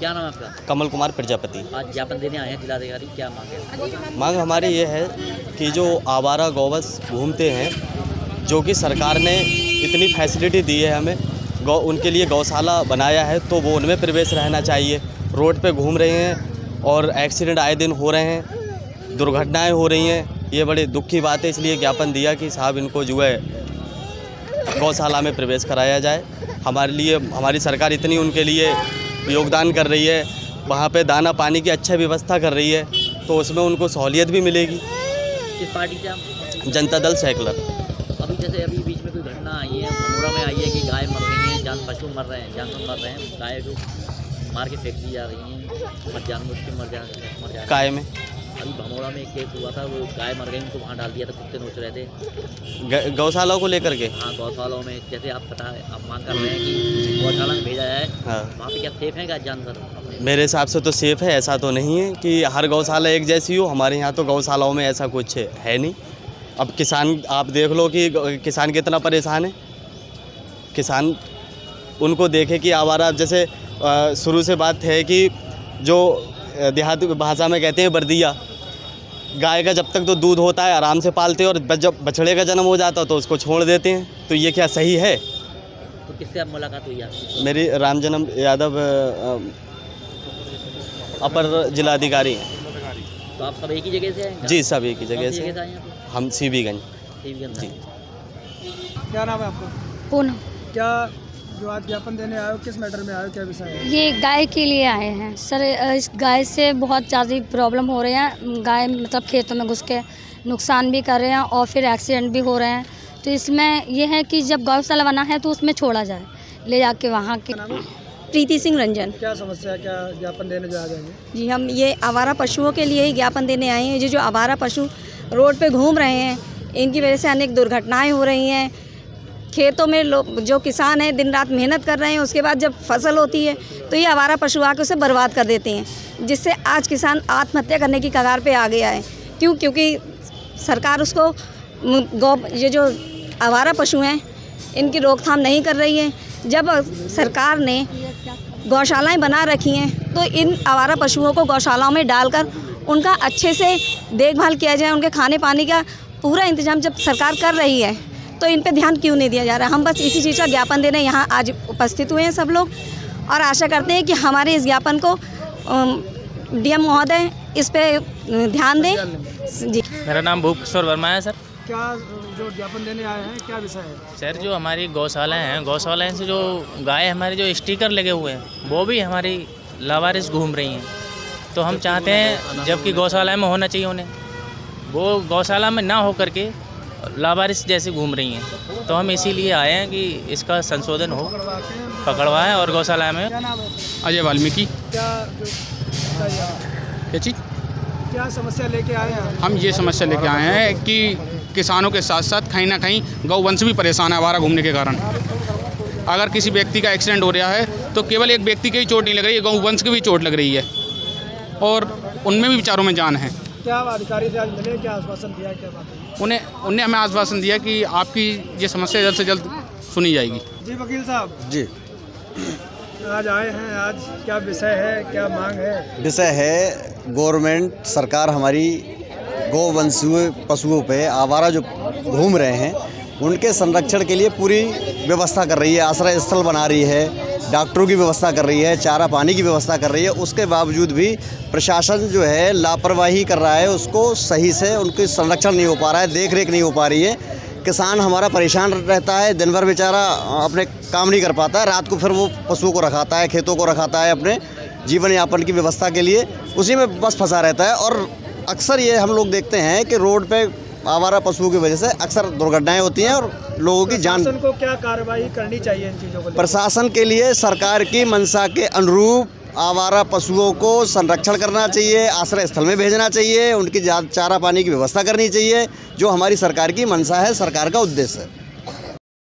क्या नाम है आपका? कमल कुमार प्रजापति। आज ज्ञापन देने आए हैं जिलाधिकारी, क्या मांग है? मांग हमारी ये है कि जो आवारा गौवंश घूमते हैं, जो कि सरकार ने इतनी फैसिलिटी दी है हमें, उनके लिए गौशाला बनाया है, तो वो उनमें प्रवेश रहना चाहिए। रोड पे घूम रहे हैं और एक्सीडेंट आए दिन हो रहे हैं, दुर्घटनाएं हो रही हैं। ये बड़ी दुख की बात है, इसलिए ज्ञापन दिया कि साहब इनको जो है गौशाला में प्रवेश कराया जाए। हमारे लिए हमारी सरकार इतनी उनके लिए योगदान कर रही है, वहाँ पे दाना पानी की अच्छा व्यवस्था कर रही है, तो उसमें उनको सहूलियत भी मिलेगी। किस पार्टी से आप? जनता दल सेकुलर। अभी जैसे अभी बीच में कोई घटना आई है, भमोड़ा में आई है कि गाय मर रही हैं, पशु मर रहे हैं, जानवर मर रहे हैं, गाय को मार के फेंक दी जा रही हैं, जानवर के मर जा काय में अभी भमोड़ा में एक केस हुआ था, वो गाय मर गई, उनको वहाँ डाल दिया था, कुत्ते नोच रहे थे। गौशालाओं को लेकर के? हाँ, गौशालाओं में जैसे आप मांग कर रहे हैं कि गौशाला में भेजा जाए। हाँ, वहाँ पे क्या सेफ है क्या जानवर? मेरे हिसाब से तो सेफ़ है। ऐसा तो नहीं है कि हर गौशाला एक जैसी हो। हमारे यहाँ तो गौशालाओं में ऐसा कुछ है नहीं। अब किसान आप देख लो कि किसान कितना परेशान है। किसान उनको देखे कि आवारा, जैसे शुरू से बात है कि जो देहाती भाषा में कहते हैं बर्दिया, गाय का जब तक तो दूध होता है आराम से पालते हैं, और जब बछड़े का जन्म हो जाता है तो उसको छोड़ देते हैं। तो ये क्या सही है? तो किससे आप मुलाकात हुई आपकी? मेरी राम जन्म यादव अपर जिलाधिकारी हैं। तो आप सब एक ही जगह से हैं? जी, सब एक ही जगह से। आए हैं? हम सीबीगंज। जी। क्या नाम है आपको? पूनम। क्या जो आज ज्ञापन देने आए हो, किस मैटर में आए हो, क्या विषय है? ये गाय के लिए आए हैं सर। इस गाय से बहुत ज़्यादा प्रॉब्लम हो रही है। गाय मतलब खेतों में घुस के नुकसान भी कर रहे हैं और फिर एक्सीडेंट भी हो रहे हैं। तो इसमें यह है कि जब गौशाला बना है तो उसमें छोड़ा जाए, ले जाके वहाँ के। प्रीति सिंह रंजन। क्या समस्या है, क्या ज्ञापन देने जो आ जाएंगे? जी, हम ये आवारा पशुओं के लिए ही ज्ञापन देने आए हैं। जो आवारा पशु रोड पे घूम रहे हैं, इनकी वजह से अनेक दुर्घटनाएं हो रही हैं। खेतों में लोग जो किसान हैं दिन रात मेहनत कर रहे हैं, उसके बाद जब फसल होती है तो ये आवारा पशु आके उसे बर्बाद कर देते हैं, जिससे आज किसान आत्महत्या करने की कगार पे आ गया है। क्योंकि सरकार उसको ये जो आवारा पशु हैं इनकी रोकथाम नहीं कर रही है। जब सरकार ने गौशालाएं बना रखी हैं तो इन आवारा पशुओं को गौशालाओं में डालकर उनका अच्छे से देखभाल किया जाए। उनके खाने पानी का पूरा इंतजाम जब सरकार कर रही है तो इन पे ध्यान क्यों नहीं दिया जा रहा? हम बस इसी चीज़ का ज्ञापन देने यहाँ आज उपस्थित हुए हैं सब लोग, और आशा करते हैं कि हमारे इस ज्ञापन को डीएम महोदय इस पे ध्यान दें। जी, मेरा नाम भूप किशोर वर्मा है सर। क्या जो ज्ञापन देने आए हैं, क्या विषय है? सर, जो हमारी गौशाला हैं, गौशाला से जो गाय हमारे जो स्टिकर लगे हुए हैं वो भी हमारी लावारिस घूम रही हैं। तो हम चाहते हैं जबकि गौशाला में होना चाहिए उन्हें, वो गौशाला में ना हो करके लावारिस जैसे घूम रही हैं। तो हम इसीलिए आए हैं कि इसका संशोधन हो, पकड़वाएं और गौशाला में। क्या नाम है? अजय वाल्मीकि। क्या क्या चीज़? क्या समस्या लेके आए हैं? हम ये समस्या लेके आए हैं कि किसानों के साथ साथ कहीं ना कहीं गौवंश भी परेशान है आवारा घूमने के कारण। अगर किसी व्यक्ति का एक्सीडेंट हो रहा है तो केवल एक व्यक्ति की ही चोट नहीं लग रही है, गौवंश की भी चोट लग रही है, और उनमें भी विचारों में जान है। क्या अधिकारी से आज मिले, क्या आश्वासन दिया, क्या बात है? उन्हें हमें आश्वासन दिया कि आपकी ये समस्या जल्द से जल्द सुनी जाएगी। जी वकील साहब जी, आज आए हैं, आज क्या विषय है, क्या मांग है? विषय है गवर्नमेंट सरकार हमारी गौवंशीय पशुओं पे आवारा जो घूम रहे हैं उनके संरक्षण के लिए पूरी व्यवस्था कर रही है, आश्रय स्थल बना रही है, डॉक्टरों की व्यवस्था कर रही है, चारा पानी की व्यवस्था कर रही है। उसके बावजूद भी प्रशासन जो है लापरवाही कर रहा है, उसको सही से उनकी संरक्षण नहीं हो पा रहा है, देख रेख नहीं हो पा रही है। किसान हमारा परेशान रहता है, दिन भर बेचारा अपने काम नहीं कर पाता है, रात को फिर वो पशुओं को रखाता है, खेतों को रखाता है अपने जीवन यापन की व्यवस्था के लिए, उसी में बस फंसा रहता है। और अक्सर ये हम लोग देखते हैं कि रोड पे आवारा पशुओं की वजह से अक्सर दुर्घटनाएं होती हैं और लोगों की जान। प्रशासन को क्या कार्रवाई करनी चाहिए इन चीज़ों को? प्रशासन के लिए सरकार की मंशा के अनुरूप आवारा पशुओं को संरक्षण करना चाहिए, आश्रय स्थल में भेजना चाहिए, उनकी चारा पानी की व्यवस्था करनी चाहिए, जो हमारी सरकार की मंशा है, सरकार का उद्देश्य है।